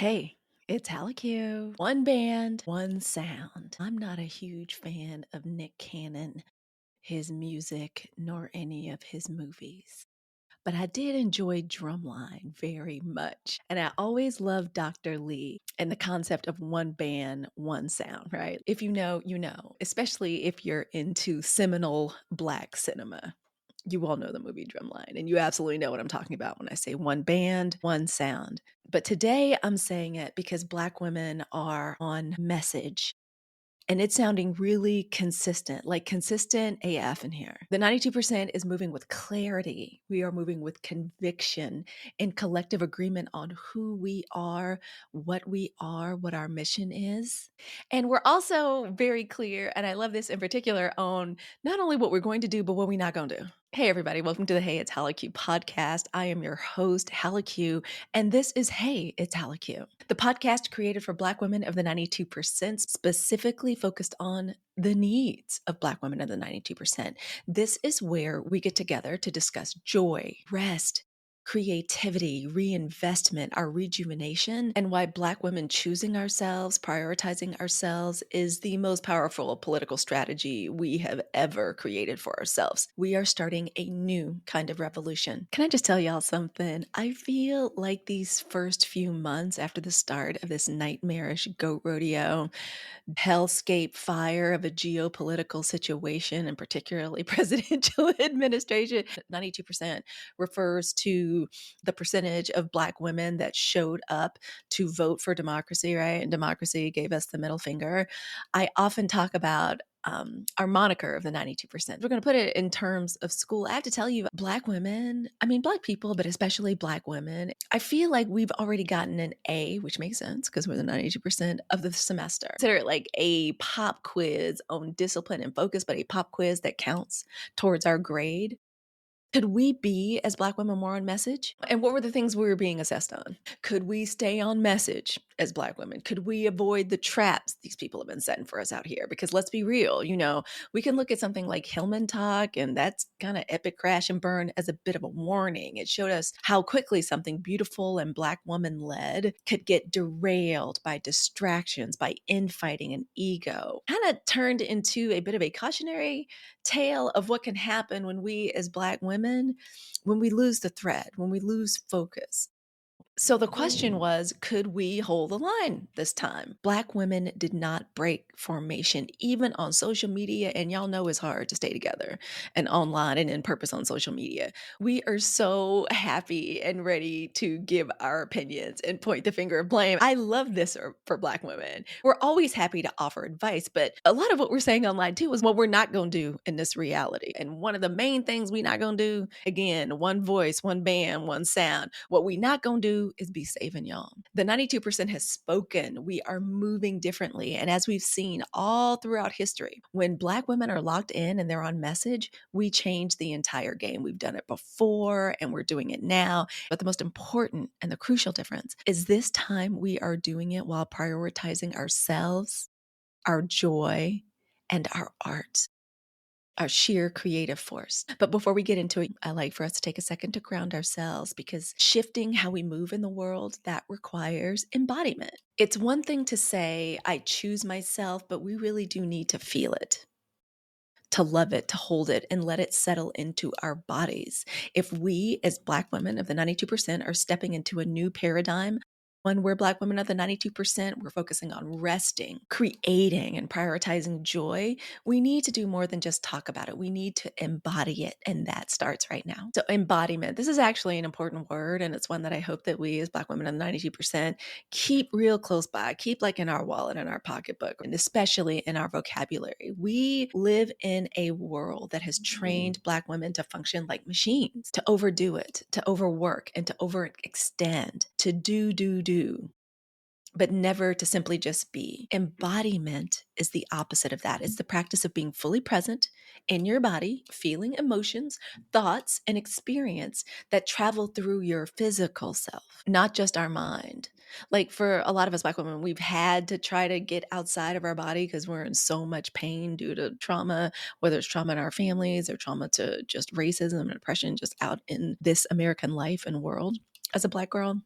Hey, it's Halicue. One band, one sound. I'm not a huge fan of Nick Cannon, his music, nor any of his movies. But I did enjoy Drumline very much. And I always loved Dr. Lee and the concept of one band, one sound, right? If you know, you know, especially if you're into seminal Black cinema. You all know the movie Drumline, and you absolutely know what I'm talking about when I say one band, one sound. But today I'm saying it because Black women are on message and it's sounding really consistent, like consistent AF in here. The 92% is moving with clarity. We are moving with conviction and collective agreement on who we are, what our mission is. And we're also very clear, and I love this in particular, on not only what we're going to do, but what we're not going to do. Hey, everybody, welcome to the Hey, It's Halicue podcast. I am your host, Halicue, and this is Hey, It's Halicue, the podcast created for Black women of the 92%, specifically focused on the needs of Black women of the 92%. This is where we get together to discuss joy, rest, creativity, reinvestment, our rejuvenation, and why Black women choosing ourselves, prioritizing ourselves is the most powerful political strategy we have ever created for ourselves. We are starting a new kind of revolution. Can I just tell y'all something? I feel like these first few months after the start of this nightmarish goat rodeo, hellscape fire of a geopolitical situation, and particularly presidential administration, 92% refers to the percentage of Black women that showed up to vote for democracy, right? And democracy gave us the middle finger. I often talk about our moniker of the 92%. We're going to put it in terms of school. I have to tell you, Black women, Black people, but especially Black women, I feel like we've already gotten an A, which makes sense because we're the 92% of the semester. Consider it like a pop quiz on discipline and focus, but a pop quiz that counts towards our grade. Could we be, as Black women, more on message? And what were the things we were being assessed on? Could we stay on message as Black women? Could we avoid the traps these people have been setting for us out here? Because let's be real, we can look at something like Hillman Talk, and that's kind of epic crash and burn as a bit of a warning. It showed us how quickly something beautiful and Black woman led could get derailed by distractions, by infighting and ego. Kind of turned into a bit of a cautionary tale of what can happen when we as Black women, when we lose the thread, when we lose focus. So the question was, could we hold the line this time? Black women did not break formation, even on social media. And y'all know it's hard to stay together and online and in purpose on social media. We are so happy and ready to give our opinions and point the finger of blame. I love this for Black women. We're always happy to offer advice, but a lot of what we're saying online too is what we're not going to do in this reality. And one of the main things we're not going to do, again, one voice, one band, one sound. What we not going to do is be saving y'all. The 92% has spoken. We are moving differently. And as we've seen all throughout history, when Black women are locked in and they're on message, we change the entire game. We've done it before and we're doing it now. But the most important and the crucial difference is this time we are doing it while prioritizing ourselves, our joy, and our art, our sheer creative force. But before we get into it, I like for us to take a second to ground ourselves, because shifting how we move in the world, that requires embodiment. It's one thing to say, I choose myself, but we really do need to feel it, to love it, to hold it, and let it settle into our bodies. If we, as Black women of the 92%, are stepping into a new paradigm, when we're Black women of the 92%, we're focusing on resting, creating, and prioritizing joy. We need to do more than just talk about it. We need to embody it, and that starts right now. So embodiment, this is actually an important word, and it's one that I hope that we as Black women of the 92% keep real close by, keep like in our wallet, in our pocketbook, and especially in our vocabulary. We live in a world that has trained Black women to function like machines, to overdo it, to overwork, and to overextend, to do, but never to simply just be. Embodiment is the opposite of that. It's the practice of being fully present in your body, feeling emotions, thoughts, and experience that travel through your physical self, not just our mind. Like for a lot of us Black women, we've had to try to get outside of our body because we're in so much pain due to trauma, whether it's trauma in our families or trauma to just racism and oppression just out in this American life and world as a Black girl.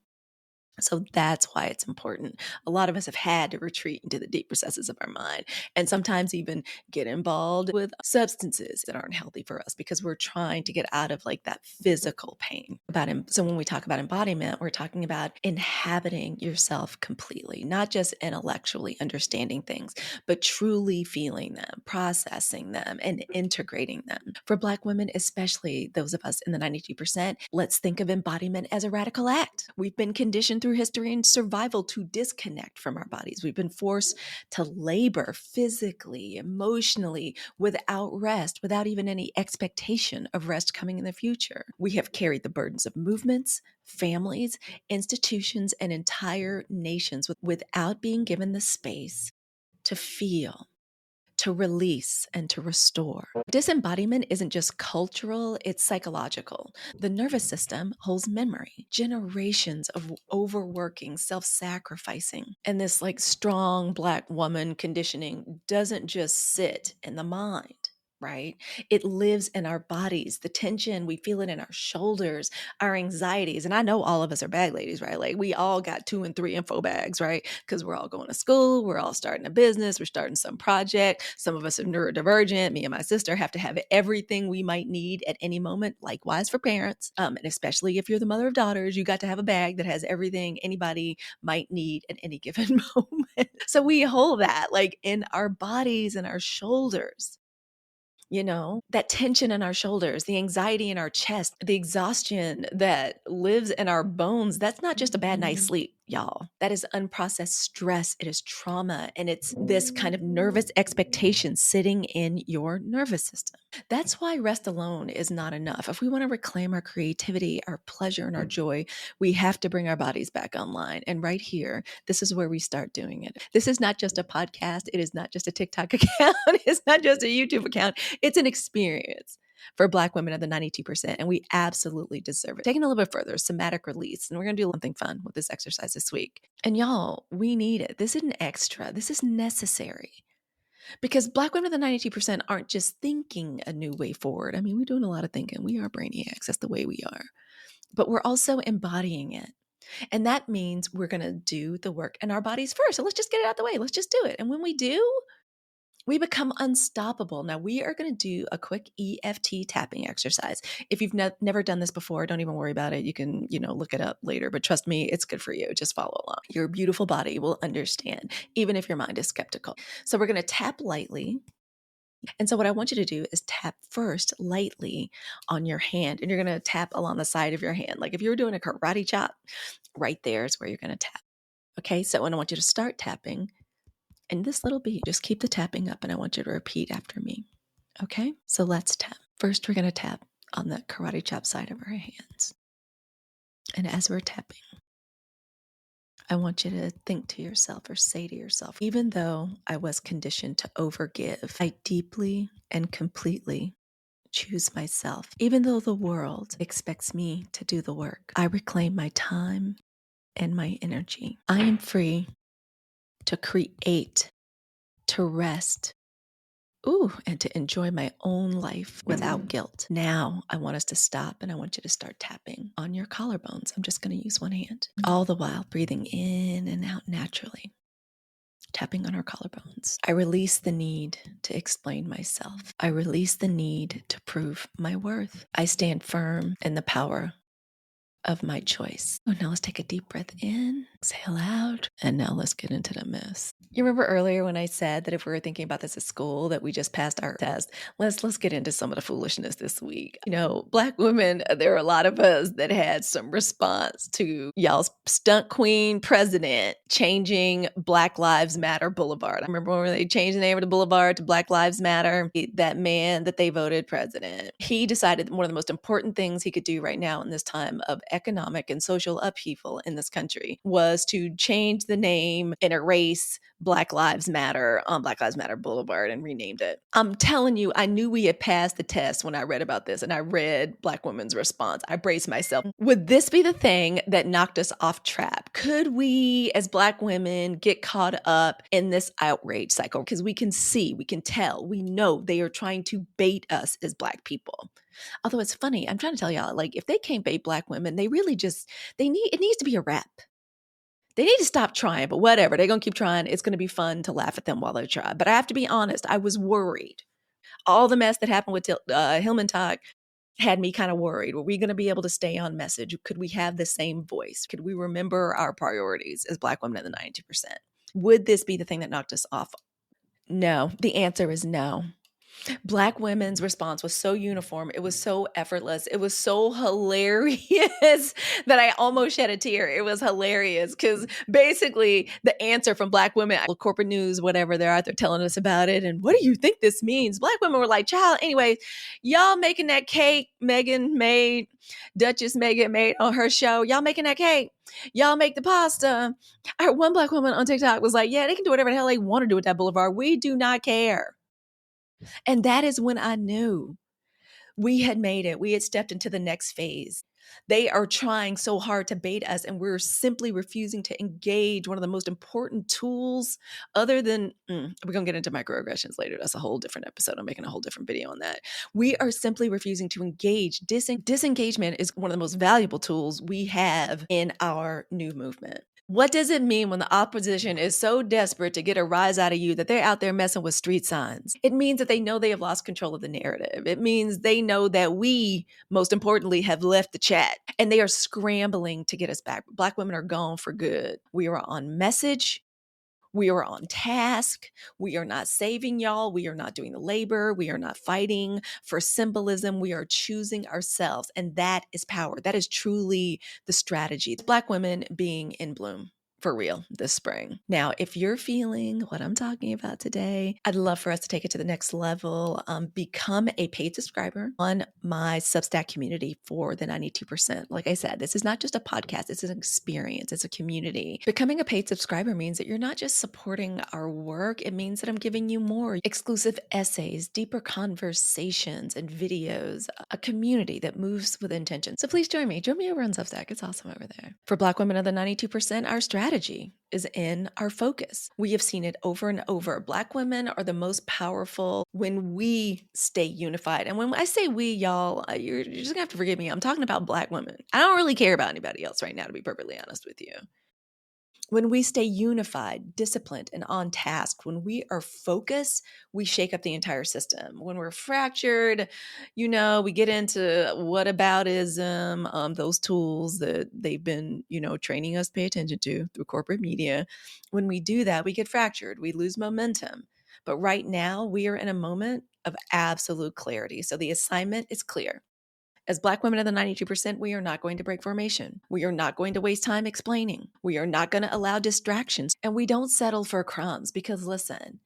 So that's why it's important. A lot of us have had to retreat into the deep recesses of our mind and sometimes even get involved with substances that aren't healthy for us because we're trying to get out of like that physical pain. So when we talk about embodiment, we're talking about inhabiting yourself completely, not just intellectually understanding things, but truly feeling them, processing them, and integrating them. For Black women, especially those of us in the 92%, let's think of embodiment as a radical act. We've been conditioned through history and survival to disconnect from our bodies. We've been forced to labor physically, emotionally, without rest, without even any expectation of rest coming in the future. We have carried the burdens of movements, families, institutions, and entire nations without being given the space to feel, to release, and to restore. Disembodiment isn't just cultural, it's psychological. The nervous system holds memory, generations of overworking, self sacrificing. And this like strong Black woman conditioning doesn't just sit in the mind. Right? It lives in our bodies. The tension, we feel it in our shoulders, our anxieties. And I know all of us are bag ladies, right? Like we all got 2 and 3 info bags, right? Because we're all going to school, we're all starting a business, we're starting some project. Some of us are neurodivergent. Me and my sister have to have everything we might need at any moment. Likewise for parents. And especially if you're the mother of daughters, you got to have a bag that has everything anybody might need at any given moment. So we hold that like in our bodies and our shoulders. That tension in our shoulders, the anxiety in our chest, the exhaustion that lives in our bones, that's not just a bad night's sleep, y'all. That is unprocessed stress. It is trauma. And it's this kind of nervous expectation sitting in your nervous system. That's why rest alone is not enough. If we want to reclaim our creativity, our pleasure, and our joy, we have to bring our bodies back online. And right here, this is where we start doing it. This is not just a podcast. It is not just a TikTok account. It's not just a YouTube account. It's an experience for Black women of the 92%, and we absolutely deserve it. Taking a little bit further, somatic release, and we're going to do something fun with this exercise this week. And y'all, we need it. This isn't extra. This is necessary. Because Black women of the 92% aren't just thinking a new way forward. I mean, we're doing a lot of thinking. We are brainiacs. That's the way we are. But we're also embodying it. And that means we're going to do the work in our bodies first. So let's just get it out the way. Let's just do it. And when we do, we become unstoppable. Now, we are going to do a quick EFT tapping exercise. If you've never done this before, don't even worry about it. You can, look it up later. But trust me, it's good for you. Just follow along. Your beautiful body will understand, even if your mind is skeptical. So we're going to tap lightly. And so what I want you to do is tap first lightly on your hand. And you're going to tap along the side of your hand. Like if you were doing a karate chop, right there is where you're going to tap. Okay, so when I want you to start tapping, and this little beat, just keep the tapping up and I want you to repeat after me. Okay, so let's tap. First, we're going to tap on the karate chop side of our hands. And as we're tapping, I want you to think to yourself or say to yourself, even though I was conditioned to overgive, I deeply and completely choose myself. Even though the world expects me to do the work, I reclaim my time and my energy. I am free to create, to rest, and to enjoy my own life without guilt. Now, I want us to stop and I want you to start tapping on your collarbones. I'm just going to use one hand, all the while breathing in and out naturally, tapping on our collarbones. I release the need to explain myself. I release the need to prove my worth. I stand firm in the power of my choice. Oh, now let's take a deep breath in, exhale out, and now let's get into the mess. You remember earlier when I said that if we were thinking about this at school, that we just passed our test? Let's get into some of the foolishness this week. Black women, there are a lot of us that had some response to y'all's stunt queen president changing Black Lives Matter Boulevard. I remember when they changed the name of the boulevard to Black Lives Matter. That man that they voted president, he decided that one of the most important things he could do right now in this time of economic and social upheaval in this country was to change the name and erase Black Lives Matter on Black Lives Matter Boulevard and renamed it. I'm telling you, I knew we had passed the test when I read about this and I read Black women's response. I braced myself. Would this be the thing that knocked us off track? Could we as Black women get caught up in this outrage cycle? Because we can see, we can tell, we know they are trying to bait us as Black people. Although it's funny, I'm trying to tell y'all, like if they can't bait Black women, they really it needs to be a wrap. They need to stop trying, but whatever. They're going to keep trying. It's going to be fun to laugh at them while they try. But I have to be honest, I was worried. All the mess that happened with Hillman Talk had me kind of worried. Were we going to be able to stay on message? Could we have the same voice? Could we remember our priorities as Black women in the 92%? Would this be the thing that knocked us off? No. The answer is no. Black women's response was so uniform. It was so effortless. It was so hilarious that I almost shed a tear. It was hilarious because basically the answer from Black women, corporate news, whatever they're out there telling us about it. And what do you think this means? Black women were like, child, anyway, y'all making that cake Duchess Megan made on her show. Y'all making that cake. Y'all make the pasta. I heard one Black woman on TikTok was like, yeah, they can do whatever the hell they want to do with that boulevard. We do not care. And that is when I knew we had made it. We had stepped into the next phase. They are trying so hard to bait us, and we're simply refusing to engage one of the most important tools other than, we're going to get into microaggressions later. That's a whole different episode. I'm making a whole different video on that. We are simply refusing to engage. Disengagement is one of the most valuable tools we have in our new movement. What does it mean when the opposition is so desperate to get a rise out of you that they're out there messing with street signs? It means that they know they have lost control of the narrative. It means they know that we, most importantly, have left the chat and they are scrambling to get us back. Black women are gone for good. We are on message. We are on task. We are not saving y'all. We are not doing the labor. We are not fighting for symbolism. We are choosing ourselves. And that is power. That is truly the strategy. Black women being in bloom. For real this spring. Now, if you're feeling what I'm talking about today, I'd love for us to take it to the next level. Become a paid subscriber on my Substack community for the 92%. Like I said, this is not just a podcast. It's an experience. It's a community. Becoming a paid subscriber means that you're not just supporting our work. It means that I'm giving you more exclusive essays, deeper conversations and videos, a community that moves with intention. So please join me. Join me over on Substack. It's awesome over there. For Black women of the 92%, our strategy is in our focus. We have seen it over and over. Black women are the most powerful when we stay unified. And when I say we, y'all, you're just gonna have to forgive me. I'm talking about Black women. I don't really care about anybody else right now, to be perfectly honest with you. When we stay unified, disciplined, and on task, when we are focused, we shake up the entire system. When we're fractured, we get into whataboutism, those tools that they've been, training us to pay attention to through corporate media. When we do that, we get fractured, we lose momentum. But right now, we are in a moment of absolute clarity. So the assignment is clear. As Black women of the 92%, we are not going to break formation. We are not going to waste time explaining. We are not going to allow distractions. And we don't settle for crumbs because listen,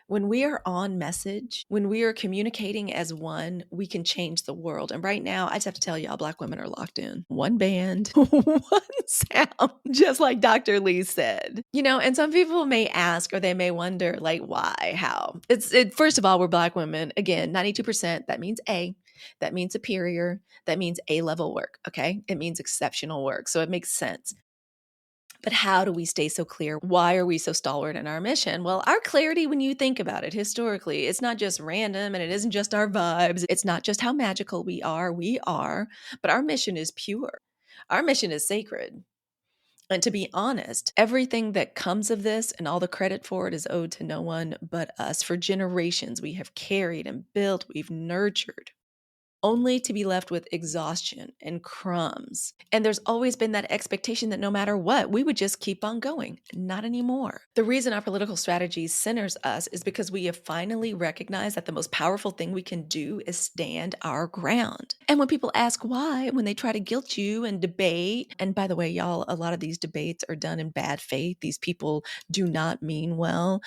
when we are on message, when we are communicating as one, we can change the world. And right now, I just have to tell y'all, Black women are locked in. One band, one sound, just like Dr. Lee said. And some people may ask or they may wonder, like, why, how? First of all, we're Black women. Again, 92%, that means A. That means superior. That means A-level work, okay? It means exceptional work. So it makes sense. But how do we stay so clear? Why are we so stalwart in our mission? Well, our clarity, when you think about it historically, it's not just random and it isn't just our vibes. It's not just how magical we are, but our mission is pure. Our mission is sacred. And to be honest, everything that comes of this and all the credit for it is owed to no one but us. For generations, we have carried and built, we've nurtured, only to be left with exhaustion and crumbs. And there's always been that expectation that no matter what, we would just keep on going. Not anymore. The reason our political strategy centers us is because we have finally recognized that the most powerful thing we can do is stand our ground. And when people ask why, when they try to guilt you and debate, and by the way, y'all, a lot of these debates are done in bad faith. These people do not mean well.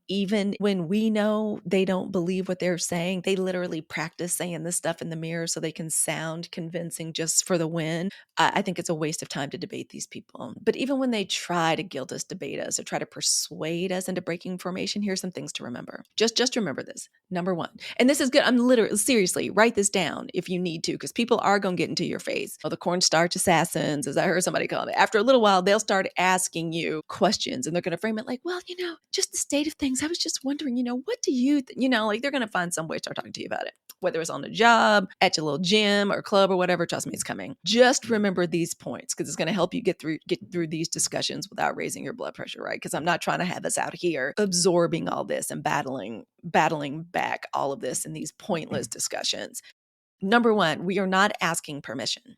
Even when we know they don't believe what they're saying, they literally practice saying this stuff in the mirror so they can sound convincing just for the win. I think it's a waste of time to debate these people. But even when they try to guilt us, debate us, or try to persuade us into breaking formation, here's some things to remember. Just remember this. Number one, and this is good. I'm literally, seriously, write this down if you need to, because people are going to get into your face. The cornstarch assassins, as I heard somebody call it. After a little while, they'll start asking you questions and they're going to frame it like, well, just the state of things. I was just wondering, what do you, like they're going to find some way to start talking to you about it. whether it's on the job, at your little gym or club or whatever. Trust me, it's coming. Just remember these points because it's going to help you get through these discussions without raising your blood pressure, right? Because I'm not trying to have us out here absorbing all this and battling back all of this in these pointless discussions. Number one, we are not asking permission.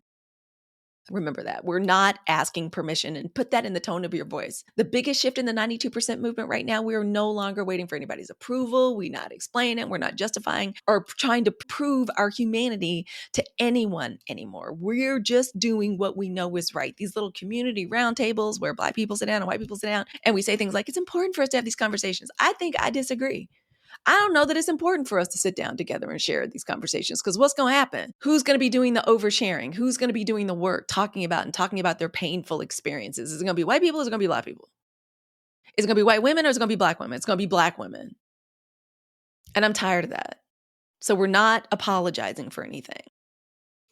Remember that. We're not asking permission, and put that in the tone of your voice. The biggest shift in the 92% movement right now, we are no longer waiting for anybody's approval. We're not explaining it. We're not justifying or trying to prove our humanity to anyone anymore. We're just doing what we know is right. These little community roundtables where Black people sit down and white people sit down, and we say things like, it's important for us to have these conversations. I disagree. I don't know that it's important for us to sit down together and share these conversations because what's going to happen? Who's going to be doing the oversharing? Who's going to be doing the work, talking about their painful experiences? Is it going to be white people or is it going to be Black people? Is it going to be white women or is it going to be Black women? It's going to be Black women. And I'm tired of that. So we're not apologizing for anything.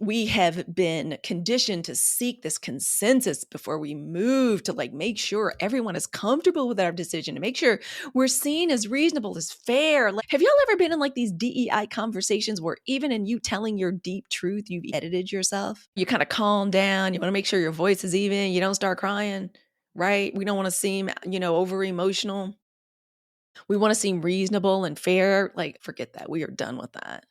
We have been conditioned to seek this consensus before we move to make sure everyone is comfortable with our decision, to make sure we're seen as reasonable, as fair. Have y'all ever been in these DEI conversations where even in you telling your deep truth, you've edited yourself? You kind of calm down. You want to make sure your voice is even. You don't start crying, right? We don't want to seem, over emotional. We want to seem reasonable and fair. Forget that. We are done with that.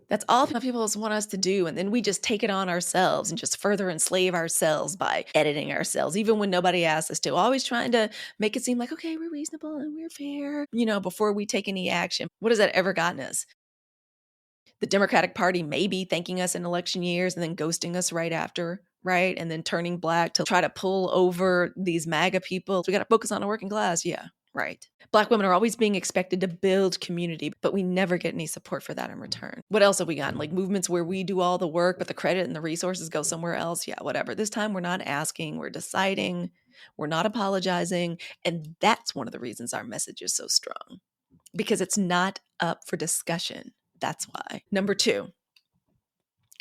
That's all people want us to do. And then we just take it on ourselves and just further enslave ourselves by editing ourselves, even when nobody asks us to. Always trying to make it seem like, okay, we're reasonable and we're fair, before we take any action. What has that ever gotten us? The Democratic Party may be thanking us in election years and then ghosting us right after, right? And then turning Black to try to pull over these MAGA people. We got to focus on the working class. Yeah. Right. Black women are always being expected to build community, but we never get any support for that in return. What else have we gotten? Movements where we do all the work, but the credit and the resources go somewhere else. Yeah, whatever. This time we're not asking, we're deciding, we're not apologizing. And that's one of the reasons our message is so strong, because it's not up for discussion. That's why. Number two,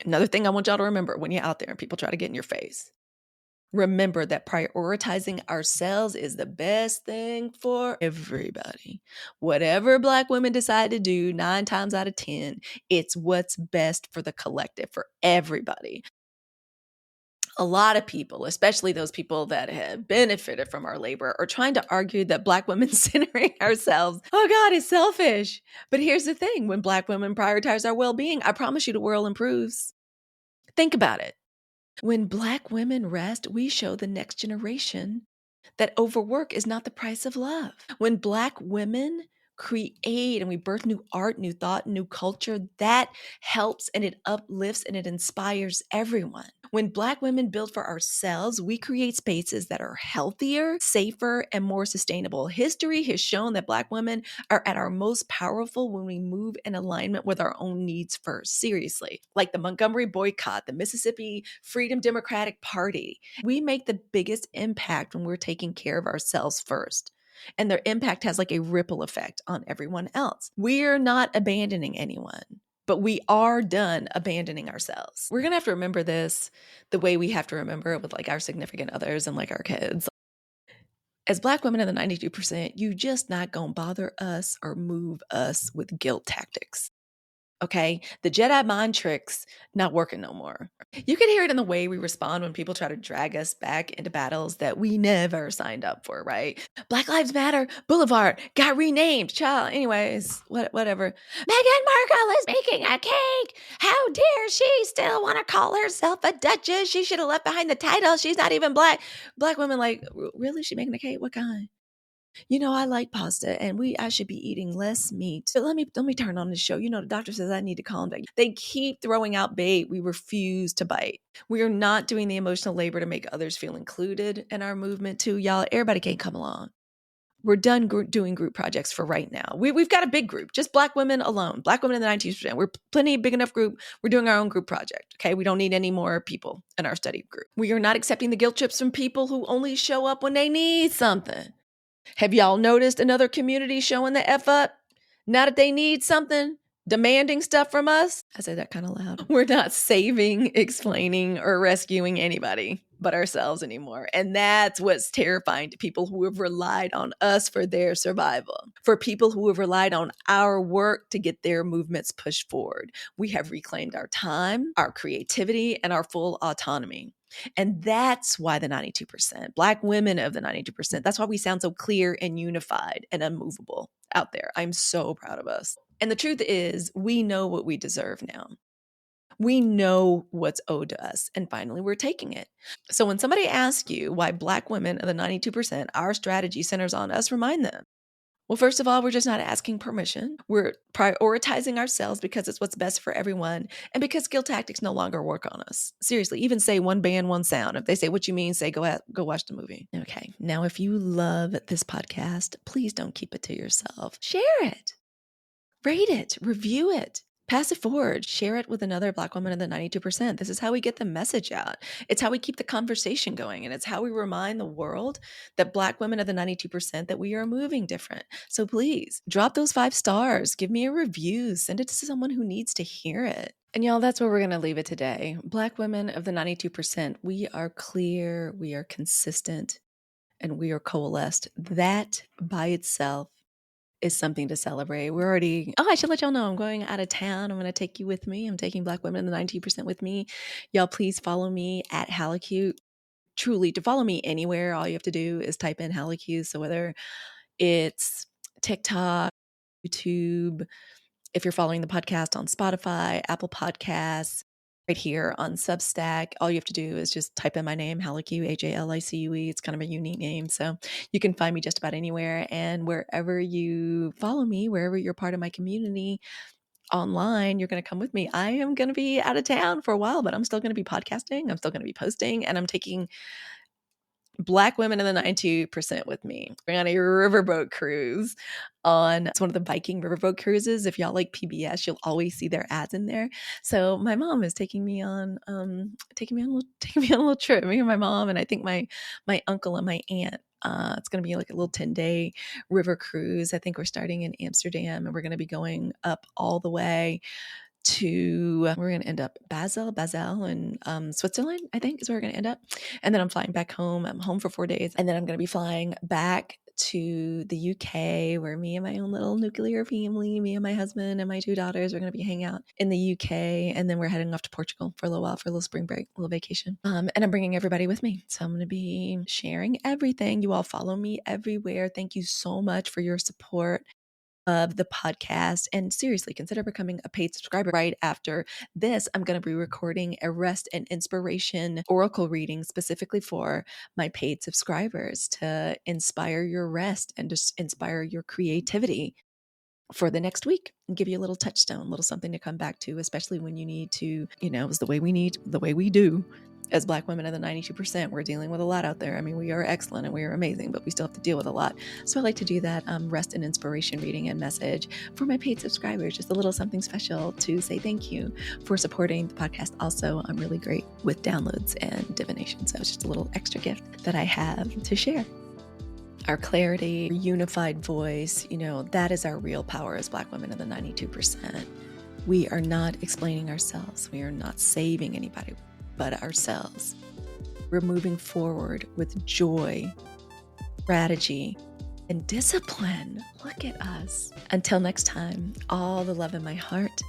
another thing I want y'all to remember when you're out there and people try to get in your face. Remember that prioritizing ourselves is the best thing for everybody. Whatever Black women decide to do, 9 times out of 10, it's what's best for the collective, for everybody. A lot of people, especially those people that have benefited from our labor, are trying to argue that Black women centering ourselves, oh God, is selfish. But here's the thing, when Black women prioritize our well-being, I promise you the world improves. Think about it. When Black women rest, we show the next generation that overwork is not the price of love. When Black women create and we birth new art, new thought, new culture, that helps and it uplifts and it inspires everyone. When Black women build for ourselves, we create spaces that are healthier, safer, and more sustainable. History has shown that Black women are at our most powerful when we move in alignment with our own needs first. Seriously. Like the Montgomery boycott, the Mississippi Freedom Democratic Party. We make the biggest impact when we're taking care of ourselves first. And their impact has a ripple effect on everyone else. We're not abandoning anyone, but we are done abandoning ourselves. We're going to have to remember this the way we have to remember it with our significant others and our kids. As Black women in the 92%, you just not going to bother us or move us with guilt tactics. Okay, the Jedi mind tricks not working no more. You can hear it in the way we respond when people try to drag us back into battles that we never signed up for, right? Black Lives Matter Boulevard got renamed. Child, anyways, whatever. Meghan Markle is making a cake. How dare she still want to call herself a duchess? She should have left behind the title. She's not even Black. Black women really? She making a cake? What kind? I like pasta and I should be eating less meat. But let me turn on the show. The doctor says I need to calm down. They keep throwing out bait. We refuse to bite. We are not doing the emotional labor to make others feel included in our movement too. Y'all, everybody can't come along. We're done doing group projects for right now. We've got a big group, just Black women alone. Black women in the 90%. We're plenty big enough group. We're doing our own group project. Okay, we don't need any more people in our study group. We are not accepting the guilt trips from people who only show up when they need something. Have y'all noticed another community showing the F up? Now that they need something, demanding stuff from us. I say that kind of loud. We're not saving, explaining, or rescuing anybody but ourselves anymore. And that's what's terrifying to people who have relied on us for their survival, for people who have relied on our work to get their movements pushed forward. We have reclaimed our time, our creativity, and our full autonomy. And that's why the 92%, Black women of the 92%, that's why we sound so clear and unified and unmovable out there. I'm so proud of us. And the truth is, we know what we deserve now. We know what's owed to us. And finally, we're taking it. So when somebody asks you why Black women are the 92%, our strategy centers on us, remind them. Well, first of all, we're just not asking permission. We're prioritizing ourselves because it's what's best for everyone and because skill tactics no longer work on us. Seriously, even say one band, one sound. If they say what you mean, say go watch the movie. Okay, now if you love this podcast, please don't keep it to yourself. Share it. Rate it, review it, pass it forward, share it with another Black woman in the 92%. This is how we get the message out. It's how we keep the conversation going. And it's how we remind the world that Black women are the 92%, that we are moving different. So please drop those 5 stars, give me a review, send it to someone who needs to hear it. And y'all, that's where we're going to leave it today. Black women of the 92%, we are clear, we are consistent, and we are coalesced. That by itself is something to celebrate. I should let y'all know I'm going out of town. I'm going to take you with me. I'm taking Black women in the 90% with me. Y'all, please follow me at Halicue. Truly, to follow me anywhere, all you have to do is type in Halicue. So whether it's TikTok, YouTube, if you're following the podcast on Spotify, Apple Podcasts, right here on Substack, all you have to do is just type in my name, Halicue, Halicue. It's kind of a unique name. So you can find me just about anywhere. And wherever you follow me, wherever you're part of my community online, you're going to come with me. I am going to be out of town for a while, but I'm still going to be podcasting. I'm still going to be posting, and I'm taking Black women in the 92% with me. We're on a riverboat cruise it's one of the Viking riverboat cruises. If y'all like PBS, you'll always see their ads in there. So my mom is taking me on a little trip, me and my mom, and I think my uncle and my aunt. It's going to be like a little 10-day river cruise. I think we're starting in Amsterdam, and we're going to be going up all the way we're going to end up Basel in Switzerland, I think is where we're going to end up. And then I'm flying back home. I'm home for 4 days. And then I'm going to be flying back to the UK, where me and my own little nuclear family, me and my husband and my 2 daughters, are going to be hanging out in the UK. And then we're heading off to Portugal for a little while, for a little spring break, a little vacation. And I'm bringing everybody with me. So I'm going to be sharing everything. You all follow me everywhere. Thank you so much for your support of the podcast. And seriously, consider becoming a paid subscriber. Right after this, I'm going to be recording a rest and inspiration oracle reading specifically for my paid subscribers to inspire your rest and just inspire your creativity for the next week and give you a little touchstone, a little something to come back to, especially when you need to, it's the way we do. As Black women in the 92%, we're dealing with a lot out there. I mean, we are excellent and we are amazing, but we still have to deal with a lot. So I like to do that rest and inspiration reading and message for my paid subscribers, just a little something special to say thank you for supporting the podcast. Also, I'm really great with downloads and divination. So it's just a little extra gift that I have to share. Our clarity, unified voice, that is our real power as Black women in the 92%. We are not explaining ourselves. We are not saving anybody but ourselves. We're moving forward with joy, strategy, and discipline. Look at us. Until next time, all the love in my heart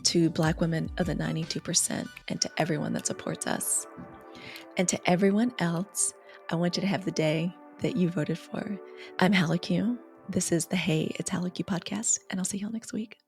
to Black women of the 92% and to everyone that supports us. And to everyone else, I want you to have the day that you voted for. I'm Halicue. This is the Hey, It's Halicue podcast, and I'll see y'all next week.